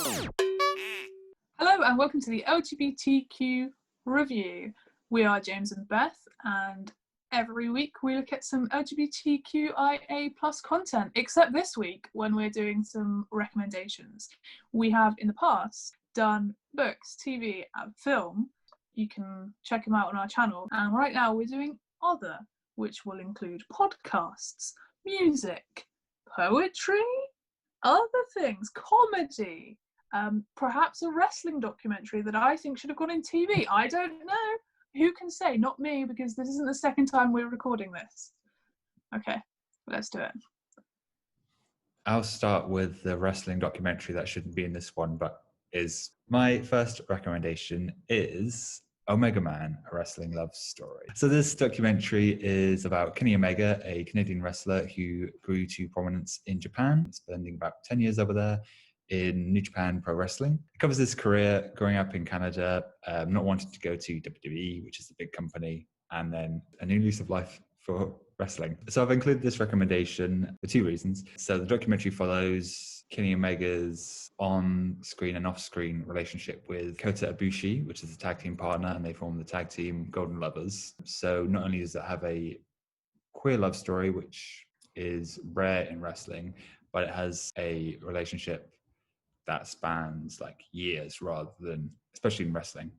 Hello and welcome to the LGBTQ review. We are James and Beth, and every week we look at some LGBTQIA+ content, except this week when we're doing some recommendations. We have in the past done books, TV and film. You can check them out on our channel, and right now we're doing other, which will include podcasts, music, poetry, other things, comedy, perhaps a wrestling documentary that I think should have gone in TV. I don't know. Who can say? Not me, because this isn't the second time we're recording this. Okay, let's do it. I'll start with the wrestling documentary that shouldn't be in this one, but is. My first recommendation is Omega Man, a wrestling love story. So this documentary is about Kenny Omega, a Canadian wrestler who grew to prominence in Japan, spending about 10 years over there in New Japan Pro Wrestling. It covers his career growing up in Canada, not wanting to go to WWE, which is the big company, and then a new lease of life for wrestling. So I've included this recommendation for two reasons. So the documentary follows Kenny Omega's on-screen and off-screen relationship with Kota Ibushi, which is a tag team partner, and they form the tag team Golden Lovers. So not only does it have a queer love story, which is rare in wrestling, but it has a relationship that spans like years rather than, especially in wrestling,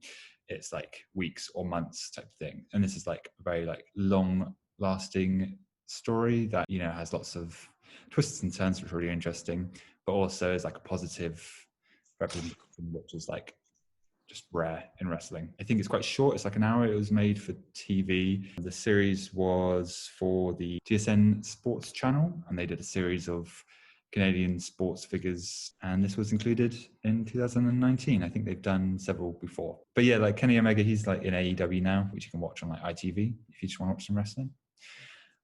it's like weeks or months type of thing. And this is like a very like long lasting story that, you know, has lots of twists and turns, which are really interesting, but also is like a positive representation, which is like just rare in wrestling. I think it's quite short. It's like an hour. It was made for TV. The series was for the TSN Sports channel, and they did a series of Canadian sports figures, and this was included in 2019. I think they've done several before. But yeah, like Kenny Omega, he's like in AEW now, which you can watch on like ITV if you just want to watch some wrestling.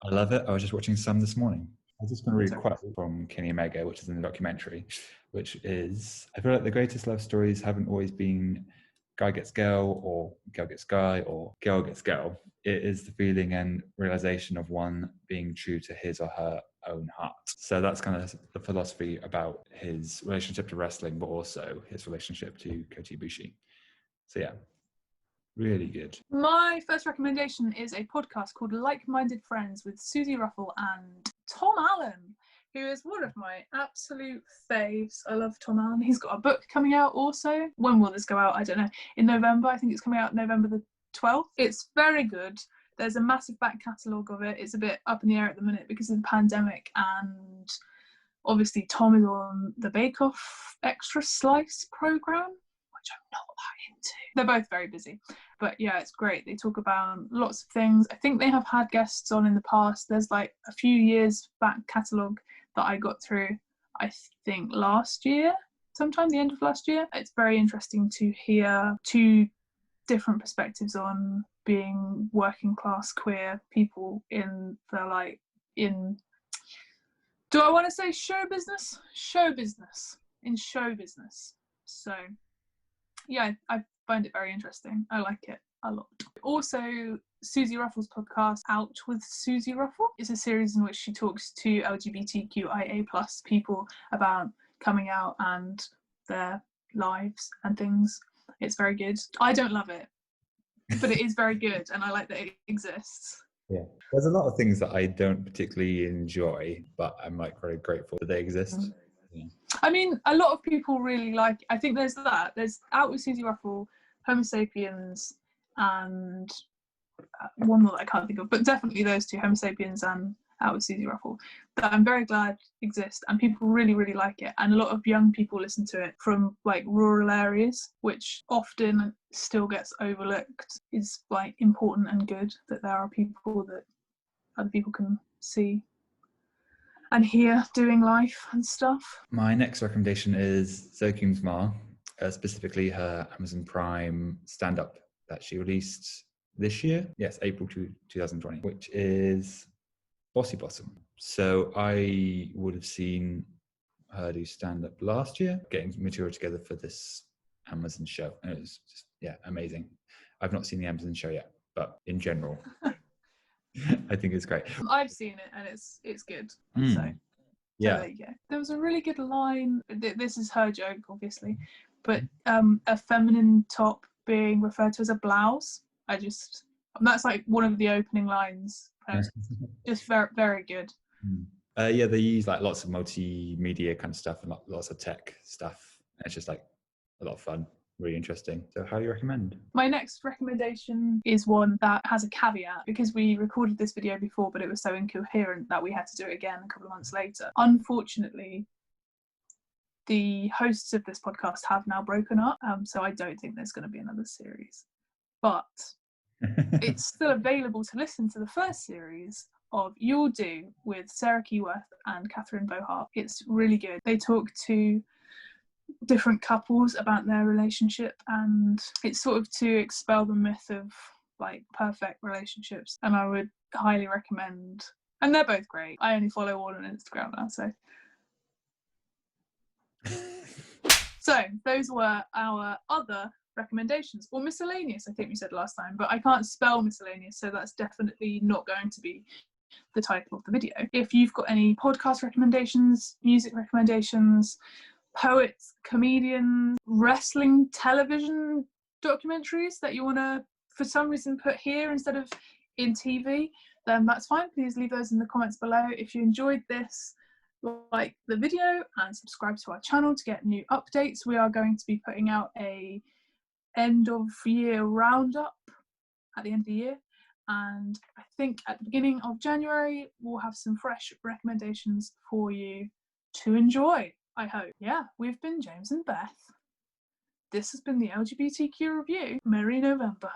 I love it. I was just watching some this morning. I was just going to read a quote from Kenny Omega, which is in the documentary, which is, I feel like the greatest love stories haven't always been guy gets girl or girl gets guy or girl gets girl. It is the feeling and realization of one being true to his or her own heart. So that's kind of the philosophy about his relationship to wrestling, but also his relationship to Kota Ibushi. So yeah, really good. My first recommendation is a podcast called Likeminded Friends with Suzie, Ruffle and Tom Allen, who is one of my absolute faves. I love Tom Allen. He's got a book coming out also. When will this go out? I don't know. In November. I think it's coming out November the 12th. It's very good. There's a massive back catalogue of it. It's a bit up in the air at the minute because of the pandemic, and obviously Tom is on the Bake Off Extra Slice programme, which I'm not that into. They're both very busy. But yeah, it's great. They talk about lots of things. I think they have had guests on in the past. There's like a few years back catalogue that I got through, I think last year, sometime the end of last year. It's very interesting to hear two different perspectives on being working class queer people in the like in do I want to say show business in show business. So yeah, I find it very interesting. I like it a lot. Also, Suzie Ruffle's podcast, Out with Suzie Ruffle, is a series in which she talks to LGBTQIA+ people about coming out and their lives and things. It's very good. I don't love it, but it is very good, and I like that it exists. Yeah, there's a lot of things that I don't particularly enjoy, but I'm like very grateful that they exist. Mm-hmm. Yeah. I mean, a lot of people really like, I think there's Out with Suzie Ruffle, Homo Sapiens, and one more that I can't think of, but definitely those two, Homo Sapiens and Out with Suzie Ruffle, that I'm very glad exist, and people really, really like it, and a lot of young people listen to it from like rural areas, which often still gets overlooked. Is like important and good that there are people that other people can see and hear doing life and stuff. My next recommendation is Zokum's Ma, specifically her Amazon Prime stand-up that she released this year. Yes, April 2020, which is Bossy Bottom. So I would have seen her do stand-up last year, getting material together for this Amazon show. And it was just, yeah, amazing. I've not seen the Amazon show yet, but in general, I think it's great. I've seen it and it's good. So Yeah. there you go. There was a really good line. This is her joke, obviously, but a feminine top being referred to as a blouse. That's like one of the opening lines. Just very, very good. Yeah, they use like lots of multimedia kind of stuff and lots of tech stuff. It's just like a lot of fun, really interesting. So highly recommend. My next recommendation is one that has a caveat, because we recorded this video before, but it was so incoherent that we had to do it again a couple of months later. Unfortunately, the hosts of this podcast have now broken up, so I don't think there's going to be another series. But it's still available to listen to the first series of You'll Do with Sarah Keyworth and Catherine Bohart. It's really good. They talk to different couples about their relationship, and it's sort of to expel the myth of like perfect relationships, and I would highly recommend. And they're both great. I only follow all on Instagram now, so those were our other recommendations, or miscellaneous, I think we said last time, but I can't spell miscellaneous, so that's definitely not going to be the title of the video. If you've got any podcast recommendations, music recommendations, poets, comedians, wrestling television documentaries that you want to for some reason put here instead of in TV, then that's fine. Please leave those in the comments below. If you enjoyed this, like the video and subscribe to our channel to get new updates. We are going to be putting out a end of year roundup at the end of the year, and I think at the beginning of January we'll have some fresh recommendations for you to enjoy, I hope. Yeah, we've been James and Beth. This has been the LGBTQ Review. Merry November.